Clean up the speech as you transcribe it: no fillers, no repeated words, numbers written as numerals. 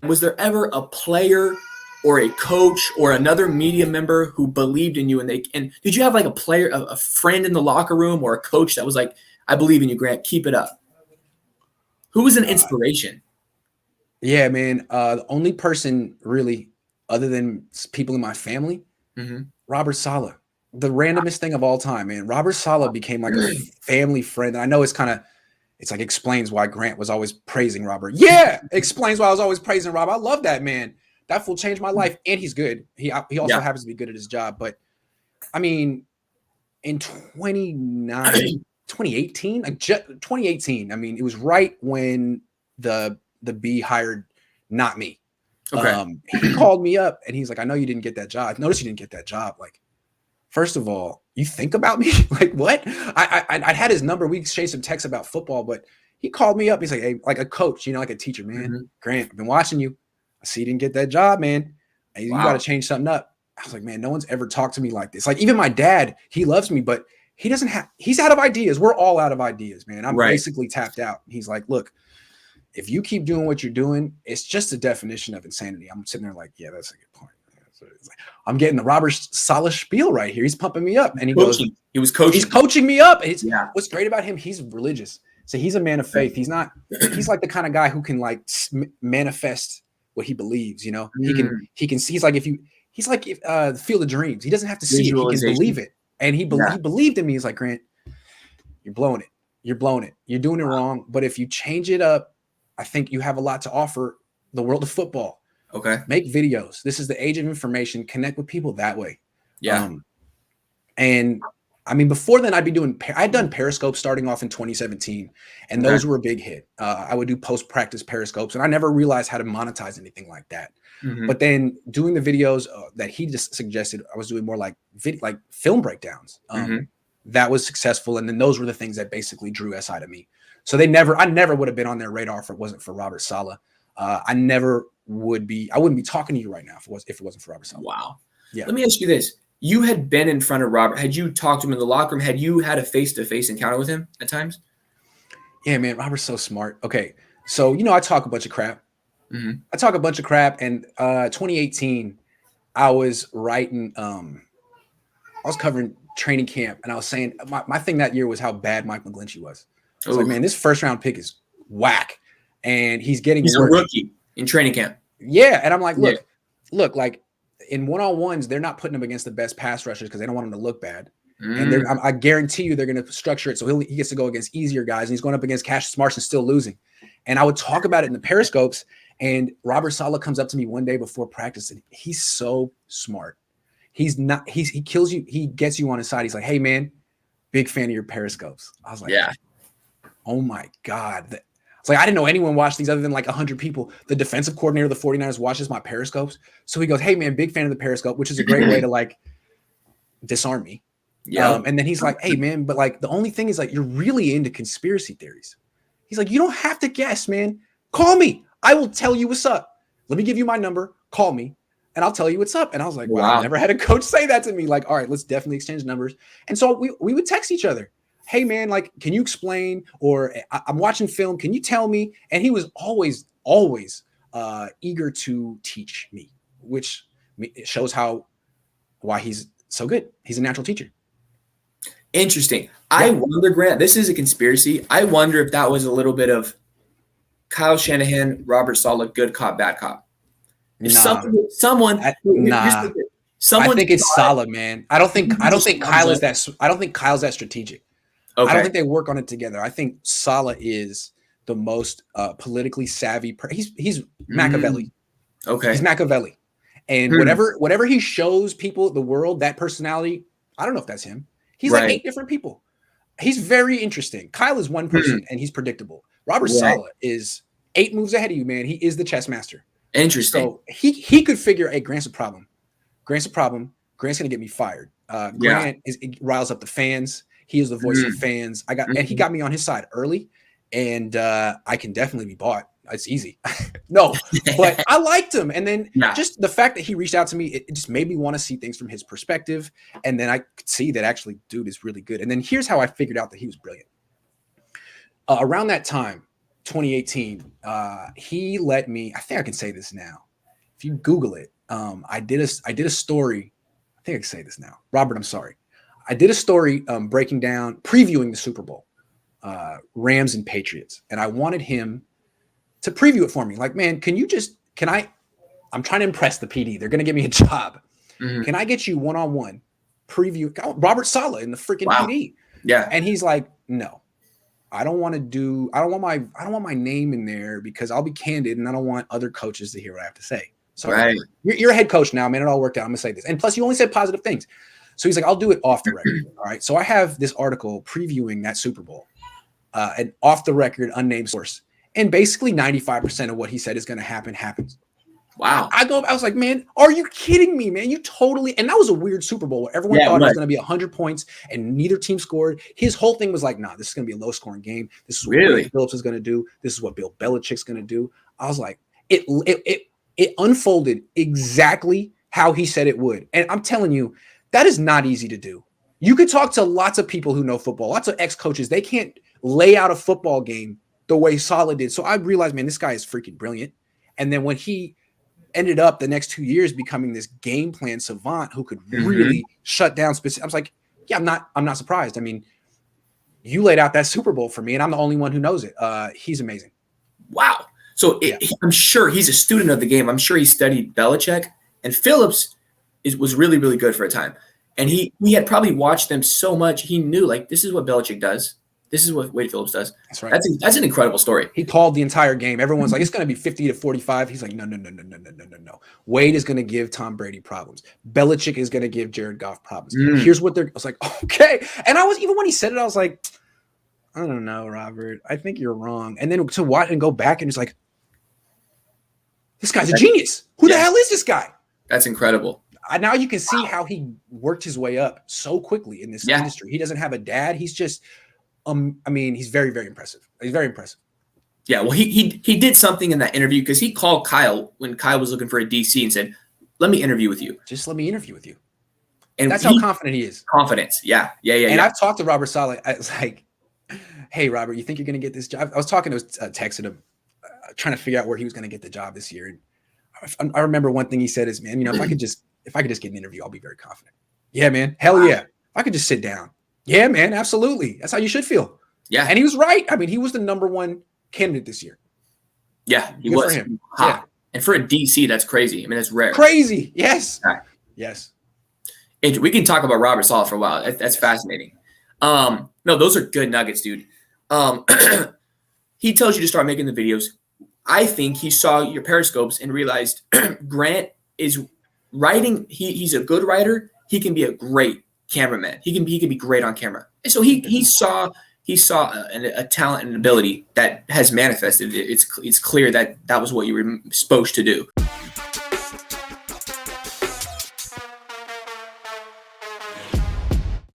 Was there ever a player or a coach or another media member who believed in you, and did you have like a player, a friend in the locker room or a coach that was like, I believe in you, Grant, keep it up? Who was an inspiration? Yeah, man. The only person really, other than people in my family, Robert Saleh. The randomest thing of all time, man. Robert Saleh became like a family friend. And I know it's like explains why Grant was always praising Robert. Yeah, explains why I was always praising Robert. I love that man. That fool changed my life, and he's good. He also happens to be good at his job. But I mean, in 2018, like 2018, I mean, it was right when the B hired not me. Okay. He called me up and he's like, I know you didn't get that job. I noticed you didn't get that job. Like, first of all, you think about me? Like, what? I had his number. We exchanged some texts about football, but he called me up. He's like, hey, like a coach, like a teacher, man. Grant, I've been watching you. I see you didn't get that job, man. You got to change something up. I was like, man, no one's ever talked to me like this. Like, even my dad, he loves me, but he's out of ideas. We're all out of ideas, man. I'm basically tapped out. He's like, look, if you keep doing what you're doing, it's just a definition of insanity. I'm sitting there like, yeah, that's a good point. So it's like, I'm getting the Robert Saleh spiel right here. He's pumping me up. And he goes, he was coaching. He's coaching me up. What's great about him, he's religious. So he's a man of faith. He's like the kind of guy who can like manifest what he believes, He can see, he's like Field of Dreams. He doesn't have to see it. He can believe it. And he believed in me. He's like, Grant, you're blowing it. You're blowing it. You're doing it wrong. But if you change it up, I think you have a lot to offer the world of football. Okay. Make videos. This is the age of information. Connect with people that way. Yeah. And I mean, before then, I'd done Periscope starting off in 2017, and those were a big hit. I would do post-practice Periscopes, and I never realized how to monetize anything like that. But then doing the videos that he just suggested, I was doing more like film breakdowns. That was successful, and then those were the things that basically drew SI to me. So I never would have been on their radar if it wasn't for Robert Saleh. I wouldn't be talking to you right now if it wasn't for Robert Saleh. Wow. Yeah. Let me ask you this. You had been in front of Robert. Had you talked to him in the locker room? Had you had a face-to-face encounter with him at times? Yeah, man. Robert's so smart. Okay. So, I talk a bunch of crap. I talk a bunch of crap. And 2018, I was writing, I was covering training camp, and I was saying my thing that year was how bad Mike McGlinchey was. I was like, man, this first round pick is whack. And he's a rookie in training camp. Yeah. And I'm like, look, like in one-on-ones, they're not putting him against the best pass rushers because they don't want him to look bad. And I guarantee you they're going to structure it so he gets to go against easier guys, and he's going up against Cassius Marsh and still losing. And I would talk about it in the Periscopes, and Robert Saleh comes up to me one day before practice, and he's so smart. He kills you. He gets you on his side. He's like, hey, man, big fan of your Periscopes. I was like, yeah. Oh, my God. It's like I didn't know anyone watched these other than like 100 people. The defensive coordinator of the 49ers watches my Periscopes. So he goes, hey, man, big fan of the Periscope, which is a great way to like disarm me. Yeah. And then he's like, hey, man, but like the only thing is like you're really into conspiracy theories. He's like, you don't have to guess, man. Call me. I will tell you what's up. Let me give you my number. Call me and I'll tell you what's up. And I was like, wow, I've never had a coach say that to me. Like, all right, let's definitely exchange numbers. And so we would text each other. Hey, man, like, can you explain? Or I'm watching film. Can you tell me? And he was always eager to teach me, which shows why he's so good. He's a natural teacher. Interesting. Yeah. I wonder, Grant, this is a conspiracy. I wonder if that was a little bit of Kyle Shanahan, Robert Saleh, good cop, bad cop. If someone I think it's Saleh, man. I don't think Kyle's that strategic. Okay. I don't think they work on it together. I think Saleh is the most politically savvy. He's Machiavelli. Okay. He's Machiavelli. And whatever he shows people, the world, that personality, I don't know if that's him. He's like 8 different people. He's very interesting. Kyle is one person and he's predictable. Robert Saleh is 8 moves ahead of you, man. He is the chess master. Interesting. So he could figure, hey, Grant's a problem. Grant's going to get me fired. Grant riles up the fans. He is the voice of fans. And he got me on his side early, and I can definitely be bought. It's easy. No, but I liked him. And then just the fact that he reached out to me, it just made me want to see things from his perspective. And then I could see that actually, dude is really good. And then here's how I figured out that he was brilliant. Around that time, 2018. He let me. I think I can say this now. If you Google it, I did a story. I think I can say this now. Robert, I'm sorry. I did a story breaking down, previewing the Super Bowl, Rams and Patriots, and I wanted him to preview it for me. Like, man, I'm trying to impress the PD. They're going to give me a job. Mm-hmm. Can I get you one-on-one preview? Robert Saleh in the freaking PD. Yeah. And he's like, no, I don't want my name in there because I'll be candid and I don't want other coaches to hear what I have to say. So right. You're a head coach now, man. It all worked out. I'm going to say this. And plus you only said positive things. So he's like, I'll do it off the record. All right. So I have this article previewing that Super Bowl, an off the record, unnamed source. And basically 95% of what he said is going to happen happens. Wow. I was like, man, are you kidding me, man? And that was a weird Super Bowl where everyone thought it was going to be 100 points and neither team scored. His whole thing was like, nah, this is going to be a low scoring game. This is what Wade Phillips is going to do. This is what Bill Belichick's going to do. I was like, it unfolded exactly how he said it would. And I'm telling you, that is not easy to do. You could talk to lots of people who know football, lots of ex-coaches. They can't lay out a football game the way Saleh did. So I realized, man, this guy is freaking brilliant. And then when he ended up the next 2 years becoming this game plan savant who could really shut down specific. I was like, yeah, I'm not surprised. I mean, you laid out that Super Bowl for me and I'm the only one who knows it. He's amazing. Wow. So I'm sure he's a student of the game. I'm sure he studied Belichick, and Phillips was really, really good for a time. And he had probably watched them so much. He knew, like, this is what Belichick does. This is what Wade Phillips does. That's right. That's an incredible story. He called the entire game. Everyone's like, it's going to be 50-45. He's like, no. Wade is going to give Tom Brady problems. Belichick is going to give Jared Goff problems. Here's what I was like, okay. And even when he said it, I was like, I don't know, Robert. I think you're wrong. And then to watch and go back and it's like, this guy's a genius. Who the hell is this guy? That's incredible. Now you can see how he worked his way up so quickly in this industry. He doesn't have a dad. He's just, he's very, very impressive. He's very impressive. Yeah, well, he did something in that interview because he called Kyle when Kyle was looking for a DC and said, let me interview with you. Just let me interview with you. And that's how confident he is. Confidence, yeah. And I've talked to Robert Saleh. I was like, hey, Robert, you think you're going to get this job? I was talking to texting him, trying to figure out where he was going to get the job this year. And I remember one thing he said is, man, if I could just get an interview, I'll be very confident. Yeah, man. Hell yeah. If I could just sit down. Yeah, man. Absolutely. That's how you should feel. Yeah. And he was right. I mean, he was the number one candidate this year. Yeah, he was. For him. Yeah. And for a DC, that's crazy. I mean, that's rare. Crazy. Yes. Yeah. Yes. And we can talk about Robert Saleh for a while. That's fascinating. No, those are good nuggets, dude. He tells you to start making the videos. I think he saw your Periscopes and realized Grant is writing. He's a good writer. He can be a great cameraman. He can be great on camera. And so he saw a talent and an ability that has manifested. It's clear that was what you were supposed to do.